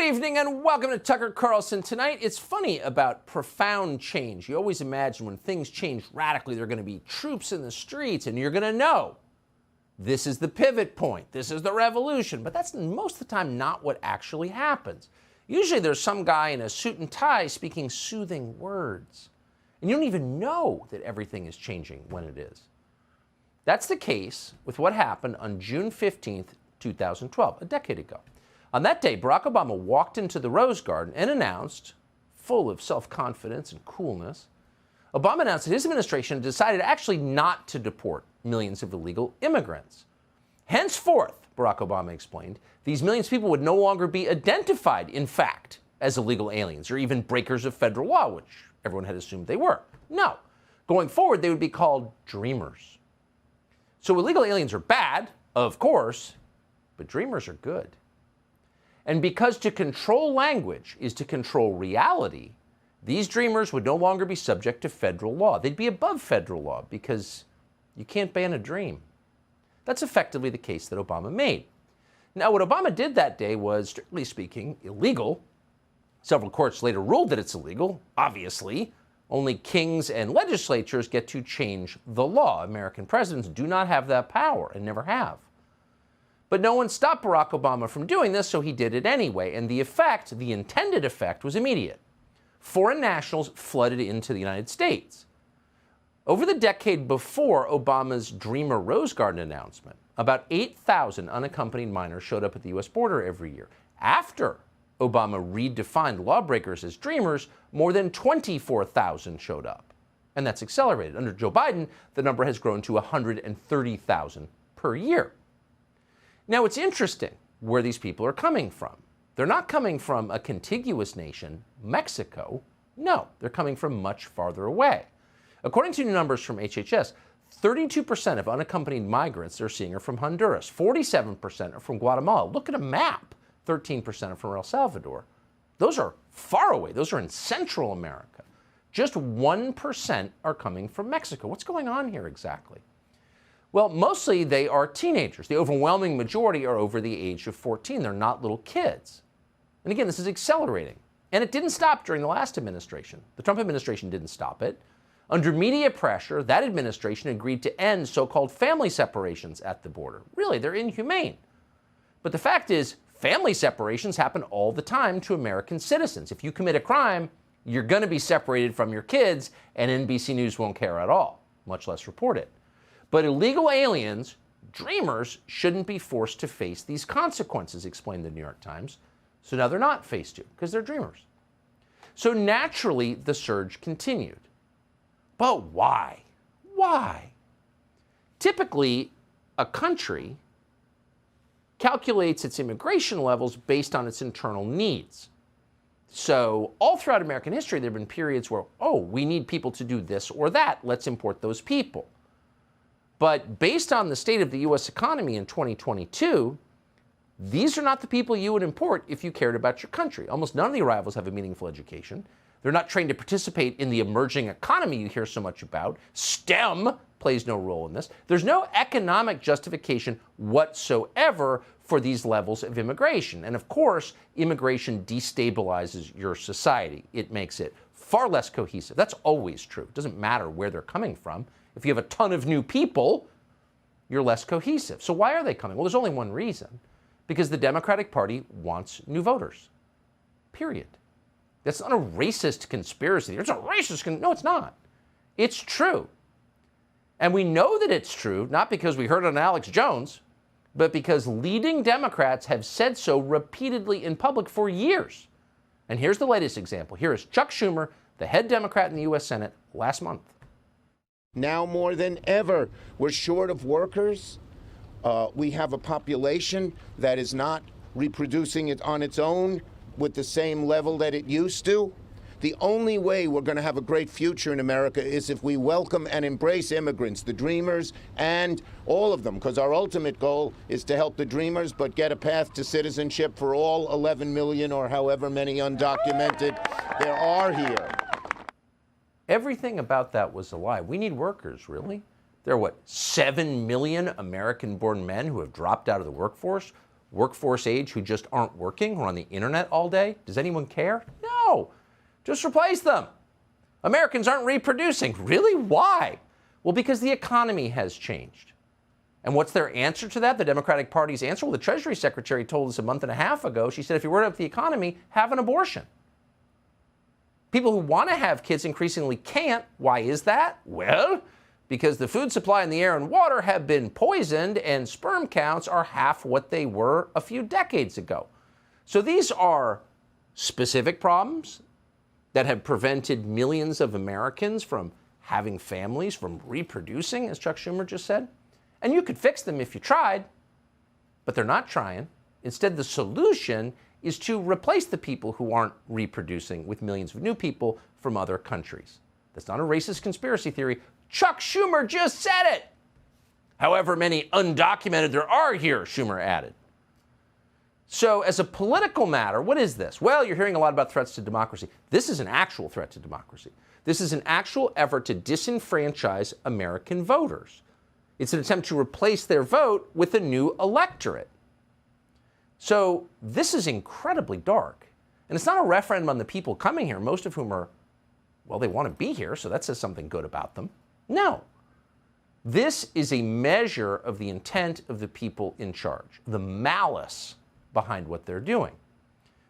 evening and welcome to Tucker Carlson Tonight. It's funny about profound change. You always imagine when things change radically, there are going to be troops in the streets and you're going to know this is the pivot point. This is the revolution. But that's most of the time not what actually happens. Usually there's some guy in a suit and tie speaking soothing words. And you don't even know that everything is changing when it is. That's the case with what happened on June 15th, 2012, a decade ago. On that day, Barack Obama walked into the Rose Garden and announced, full of self-confidence and coolness, Obama announced that his administration decided actually not to deport millions of illegal immigrants. Henceforth, Barack Obama explained, these millions of people would no longer be identified, in fact, as illegal aliens or even breakers of federal law, which everyone had assumed they were. No. Going forward, they would be called dreamers. So illegal aliens are bad, of course, but dreamers are good. And because to control language is to control reality, these dreamers would no longer be subject to federal law. They'd be above federal law because you can't ban a dream. That's effectively the case that Obama made. Now, what Obama did that day was, strictly speaking, illegal. Several courts later ruled that it's illegal. Obviously, only kings and legislatures get to change the law. American presidents do not have that power and never have. But no one stopped Barack Obama from doing this, so he did it anyway. And the effect, the intended effect, was immediate. Foreign nationals flooded into the United States. Over the decade before Obama's Dreamer Rose Garden announcement, about 8,000 unaccompanied minors showed up at the U.S. border every year. After Obama redefined lawbreakers as dreamers, more than 24,000 showed up. And that's accelerated. Under Joe Biden, the number has grown to 130,000 per year. Now, it's interesting where these people are coming from. They're not coming from a contiguous nation, Mexico. No, they're coming from much farther away. According to new numbers from HHS, 32% of unaccompanied migrants they're seeing are from Honduras. 47% are from Guatemala. Look at a map. 13% are from El Salvador. Those are far away. Those are in Central America. Just 1% are coming from Mexico. What's going on here exactly? Well, mostly they are teenagers. The overwhelming majority are over the age of 14. They're not little kids. And again, this is accelerating. And it didn't stop during the last administration. The Trump administration didn't stop it. Under media pressure, that administration agreed to end so-called family separations at the border. Really, they're inhumane. But the fact is, family separations happen all the time to American citizens. If you commit a crime, you're going to be separated from your kids, and NBC News won't care at all, much less report it. But illegal aliens, dreamers, shouldn't be forced to face these consequences, explained the New York Times. So now they're not faced to, because they're dreamers. So naturally, the surge continued. But why? Why? Typically, a country calculates its immigration levels based on its internal needs. So all throughout American history, there have been periods where, oh, we need people to do this or that. Let's import those people. But based on the state of the U.S. economy in 2022, these are not the people you would import if you cared about your country. Almost none of the arrivals have a meaningful education. They're not trained to participate in the emerging economy you hear so much about. STEM plays no role in this. There's no economic justification whatsoever for these levels of immigration. And of course, immigration destabilizes your society. It makes it far less cohesive. That's always true. It doesn't matter where they're coming from. If you have a ton of new people, you're less cohesive. So why are they coming? Well, there's only one reason. Because the Democratic Party wants new voters. Period. That's not a racist conspiracy. It's a racist no, it's not. It's true. And we know that it's true, not because we heard it on Alex Jones, but because leading Democrats have said so repeatedly in public for years. And here's the latest example. Here is Chuck Schumer, the head Democrat in the U.S. Senate, last month. Now more than ever, we're short of workers. We have a population that is not reproducing it on its own with the same level that it used to. The only way we're going to have a great future in America is if we welcome and embrace immigrants, the dreamers, and all of them, because our ultimate goal is to help the dreamers, but get a path to citizenship for all 11 million or however many undocumented there are here. Everything about that was a lie. We need workers, really? There are, 7 million American-born men who have dropped out of the workforce? workforce age who just aren't working or on the internet all day? Does anyone care? No. Just replace them. Americans aren't reproducing. Really? Why? Well, because the economy has changed. And what's their answer to that? The Democratic Party's answer? Well, the Treasury Secretary told us a month and a half ago, she said, if you're worried about the economy, have an abortion. People who want to have kids increasingly can't. Why is that? Well, because the food supply and the air and water have been poisoned and sperm counts are half what they were a few decades ago. So these are specific problems that have prevented millions of Americans from having families, from reproducing, as Chuck Schumer just said. And you could fix them if you tried, but they're not trying. Instead, the solution is to replace the people who aren't reproducing with millions of new people from other countries. That's not a racist conspiracy theory. Chuck Schumer just said it. However many undocumented there are here, Schumer added. So as a political matter, what is this? Well, you're hearing a lot about threats to democracy. This is an actual threat to democracy. This is an actual effort to disenfranchise American voters. It's an attempt to replace their vote with a new electorate. So this is incredibly dark. And it's not a referendum on the people coming here, most of whom are, well, they want to be here, so that says something good about them. No. This is a measure of the intent of the people in charge, the malice behind what they're doing.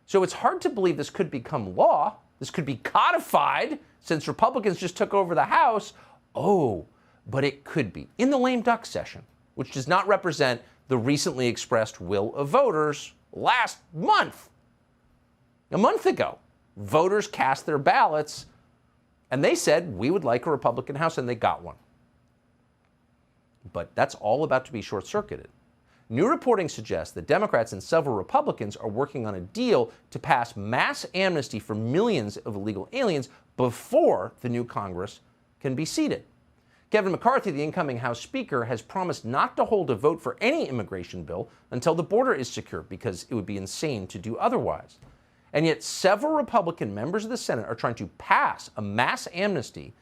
So it's hard to believe this could become law. This could be codified since Republicans just took over the House. Oh, but it could be in the lame duck session, which does not represent the recently expressed will of voters last month. A month ago, voters cast their ballots and they said, we would like a Republican House, and they got one. But that's all about to be short-circuited. New reporting suggests that Democrats and several Republicans are working on a deal to pass mass amnesty for millions of illegal aliens before the new Congress can be seated. Kevin McCarthy, the incoming House Speaker, has promised not to hold a vote for any immigration bill until the border is secure, because it would be insane to do otherwise. And yet several Republican members of the Senate are trying to pass a mass amnesty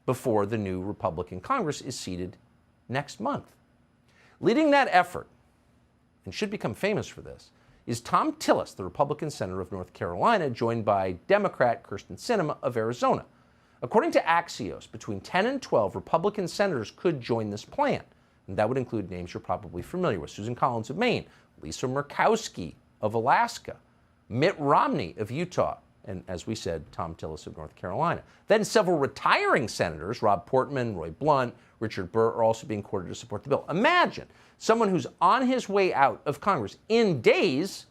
before the new Republican Congress is seated next month. Leading that effort, and should become famous for this, is Thom Tillis, the Republican senator of North Carolina, joined by Democrat Kyrsten Sinema of Arizona. According to Axios, between 10 and 12 Republican senators could join this plan. And that would include names you're probably familiar with: Susan Collins of Maine, Lisa Murkowski of Alaska, Mitt Romney of Utah, and as we said, Thom Tillis of North Carolina. Then several retiring senators, Rob Portman, Roy Blunt, Richard Burr, are also being courted to support the bill. Imagine someone who's on his way out of Congress in days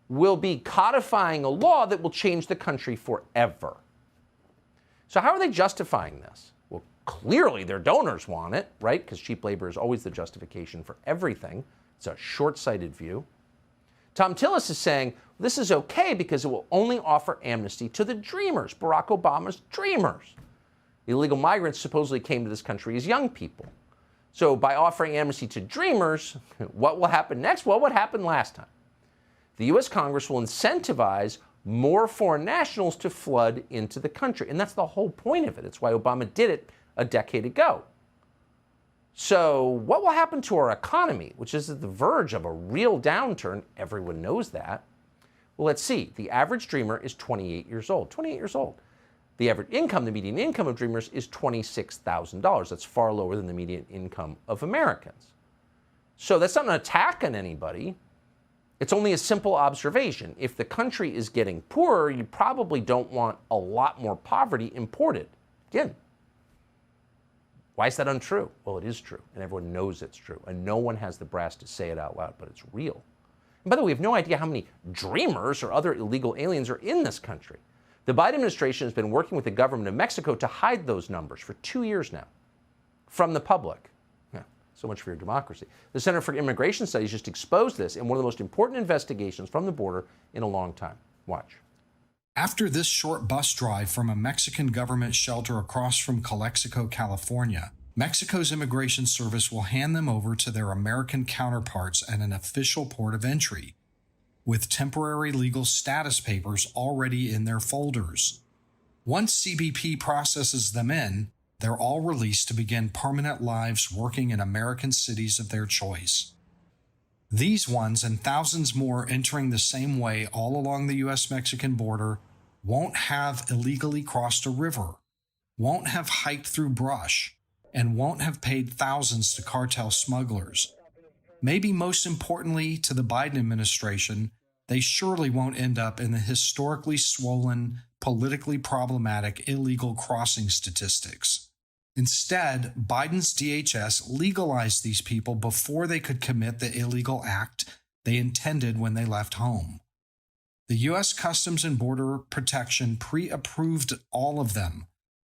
will be codifying a law that will change the country forever. So how are they justifying this? Well, clearly their donors want it, right? Because cheap labor is always the justification for everything. It's a short-sighted view. Thom Tillis is saying this is okay because it will only offer amnesty to the dreamers, Barack Obama's dreamers. Illegal migrants supposedly came to this country as young people. So by offering amnesty to dreamers, what will happen next? Well, what happened last time? The U.S. Congress will incentivize more foreign nationals to flood into the country. And that's the whole point of it. It's why Obama did it a decade ago. So what will happen to our economy, which is at the verge of a real downturn? Everyone knows that. Well, let's see. The average dreamer is 28 years old. 28 years old. The average income, the median income of dreamers, is $26,000. That's far lower than the median income of Americans. So that's not an attack on anybody. It's only a simple observation. If the country is getting poorer, you probably don't want a lot more poverty imported. Again, why is that untrue? Well, it is true, and everyone knows it's true, and no one has the brass to say it out loud, but it's real. And by the way, we have no idea how many dreamers or other illegal aliens are in this country. The Biden administration has been working with the government of Mexico to hide those numbers for 2 years now from the public. Yeah, so much for your democracy. The Center for Immigration Studies just exposed this in one of the most important investigations from the border in a long time. Watch. After this short bus drive from a Mexican government shelter across from Calexico, California, Mexico's Immigration Service will hand them over to their American counterparts at an official port of entry, with temporary legal status papers already in their folders. Once CBP processes them in, they're all released to begin permanent lives working in American cities of their choice. These ones and thousands more entering the same way all along the U.S.-Mexican border won't have illegally crossed a river, won't have hiked through brush, and won't have paid thousands to cartel smugglers. Maybe most importantly to the Biden administration, they surely won't end up in the historically swollen, politically problematic illegal crossing statistics. Instead, Biden's DHS legalized these people before they could commit the illegal act they intended when they left home. The U.S. Customs and Border Protection pre-approved all of them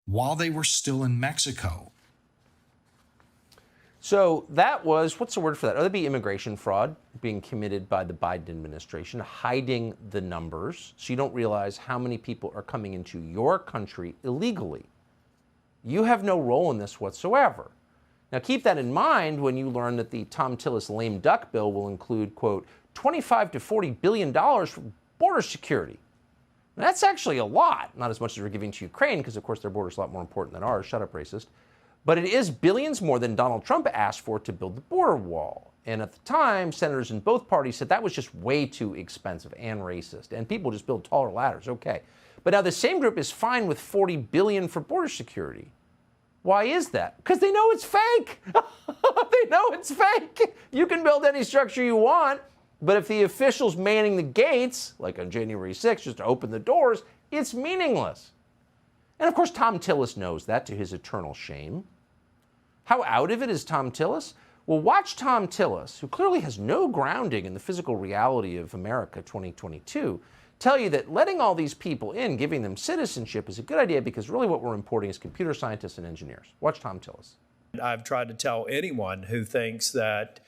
while they were still in Mexico. So that was, what's the word for that? Oh, that'd be immigration fraud being committed by the Biden administration, hiding the numbers so you don't realize how many people are coming into your country illegally. You have no role in this whatsoever. Now keep that in mind when you learn that the Thom Tillis lame duck bill will include, quote, $25 to $40 billion for border security. Now, that's actually a lot, not as much as we're giving to Ukraine, because of course their border is a lot more important than ours. Shut up, racist. But it is billions more than Donald Trump asked for to build the border wall. And at the time, senators in both parties said that was just way too expensive and racist. And people just build taller ladders, okay. But now the same group is fine with $40 billion for border security. Why is that? Because they know it's fake. They know it's fake. You can build any structure you want, but if the officials manning the gates, like on January 6th, just to open the doors, it's meaningless. And of course, Thom Tillis knows that, to his eternal shame. How out of it is Thom Tillis? Well, watch Thom Tillis, who clearly has no grounding in the physical reality of America 2022, tell you that letting all these people in, giving them citizenship, is a good idea because really what we're importing is computer scientists and engineers. Watch Thom Tillis. I've tried to tell anyone who thinks that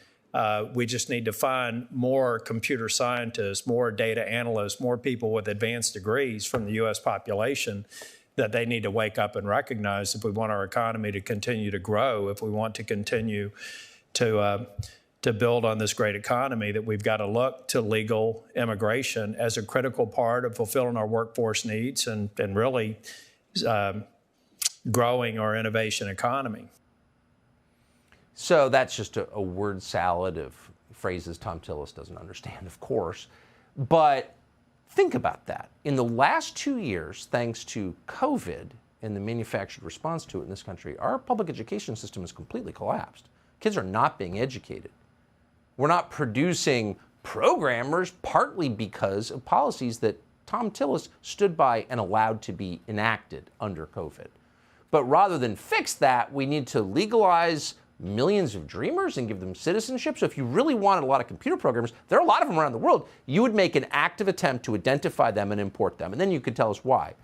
we just need to find more computer scientists, more data analysts, more people with advanced degrees from the U.S. population, that they need to wake up and recognize if we want our economy to continue to grow, if we want to continue to build on this great economy, that we've got to look to legal immigration as a critical part of fulfilling our workforce needs and really growing our innovation economy. So that's just a word salad of phrases Thom Tillis doesn't understand, of course. But think about that. In the last 2 years, thanks to COVID and the manufactured response to it in this country, our public education system has completely collapsed. Kids are not being educated. We're not producing programmers, partly because of policies that Thom Tillis stood by and allowed to be enacted under COVID. But rather than fix that, we need to legalize millions of dreamers and give them citizenship. So if you really wanted a lot of computer programmers, there are a lot of them around the world, you would make an active attempt to identify them and import them. And then you could tell us why.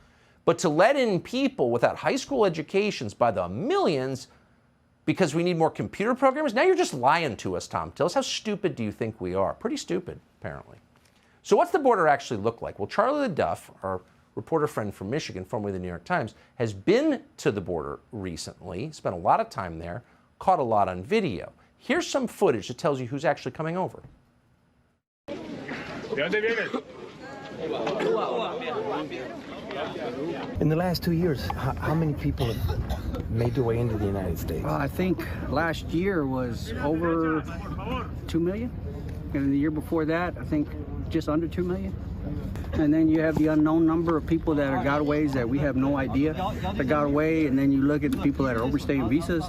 But to let in people without high school educations by the millions because we need more computer programmers, now you're just lying to us, Thom Tillis. How stupid do you think we are? Pretty stupid, apparently. So what's the border actually look like? Well, Charlie LaDuff, our reporter friend from Michigan, formerly the New York Times, has been to the border recently, spent a lot of time there, caught a lot on video. Here's some footage that tells you who's actually coming over. In the last 2 years, how many people have made their way into the United States? I think last year was over 2 million. And the year before that, I think just under 2 million. And then you have the unknown number of people that are gotaways that we have no idea that got away. And then you look at the people that are overstaying visas.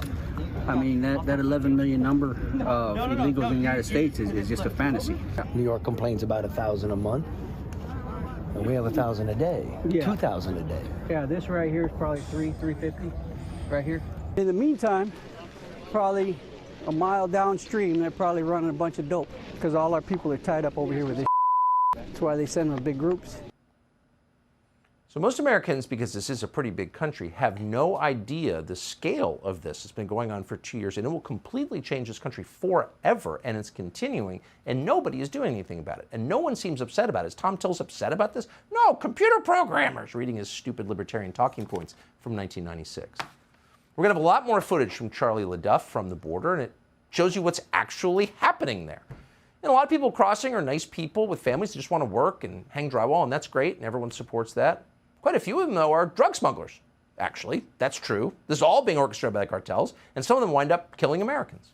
I mean, that 11 million number of illegals in the United States is just a fantasy. New York complains about 1,000 a month. And we have 1,000 a day, Yeah. 2,000 a day. Yeah, this right here is probably 350 right here. In the meantime, probably a mile downstream, they're probably running a bunch of dope because all our people are tied up over here with this. That's why they send them in big groups. So most Americans, because this is a pretty big country, have no idea the scale of this. It's been going on for 2 years, and it will completely change this country forever, and it's continuing, and nobody is doing anything about it. And no one seems upset about it. Is Thom Tillis upset about this? No, computer programmers, reading his stupid libertarian talking points from 1996. We're going to have a lot more footage from Charlie LaDuff from the border, and it shows you what's actually happening there. And a lot of people crossing are nice people with families that just want to work and hang drywall, and that's great, and everyone supports that. Quite a few of them, though, are drug smugglers. Actually, that's true. This is all being orchestrated by the cartels, and some of them wind up killing Americans.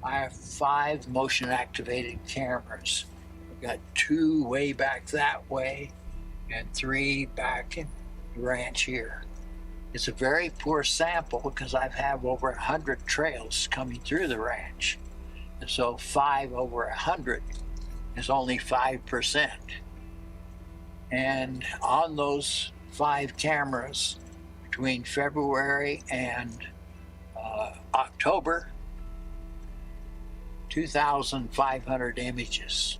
I have 5 motion-activated cameras. I've got 2 way back that way and 3 back in the ranch here. It's a very poor sample because I've had over 100 trails coming through the ranch. And so 5 over 100 is only 5%. And on those 5 cameras between February and October, 2,500 images.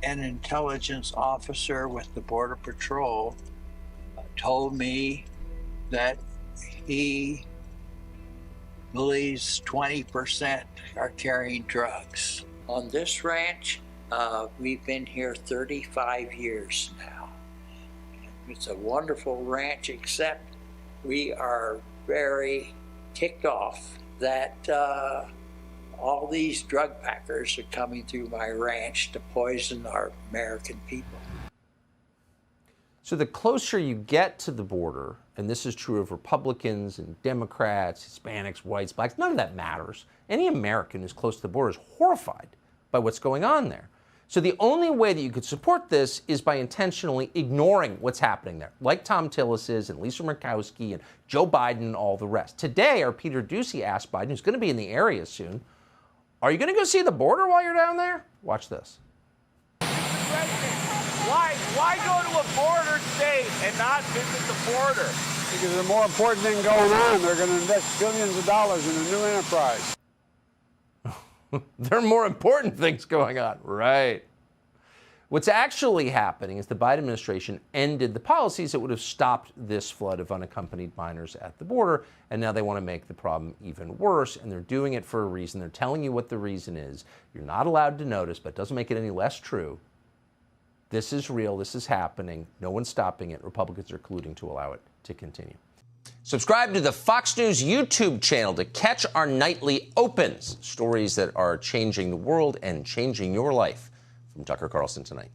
An intelligence officer with the Border Patrol told me that he believes 20% are carrying drugs. On this ranch, we've been here 35 years now. It's a wonderful ranch, except we are very ticked off that all these drug packers are coming through my ranch to poison our American people. So the closer you get to the border, and this is true of Republicans and Democrats, Hispanics, whites, blacks, none of that matters. Any American who's close to the border is horrified by what's going on there. So the only way that you could support this is by intentionally ignoring what's happening there, like Thom Tllis is and Lisa Murkowski and Joe Biden and all the rest. Today, our Peter Doocy asked Biden, who's going to be in the area soon, are you going to go see the border while you're down there? Watch this. Why go to a border state and not visit the border? Because there's a more important thing going on. They're going to invest billions of dollars in a new enterprise. There are more important things going on, right? What's actually happening is the Biden administration ended the policies that would have stopped this flood of unaccompanied minors at the border, and now they want to make the problem even worse, and they're doing it for a reason. They're telling you what the reason is. You're not allowed to notice, but it doesn't make it any less true. This is real. This is happening. No one's stopping it. Republicans are colluding to allow it to continue. Subscribe to the Fox News YouTube channel to catch our nightly opens, stories that are changing the world and changing your life. From Tucker Carlson Tonight.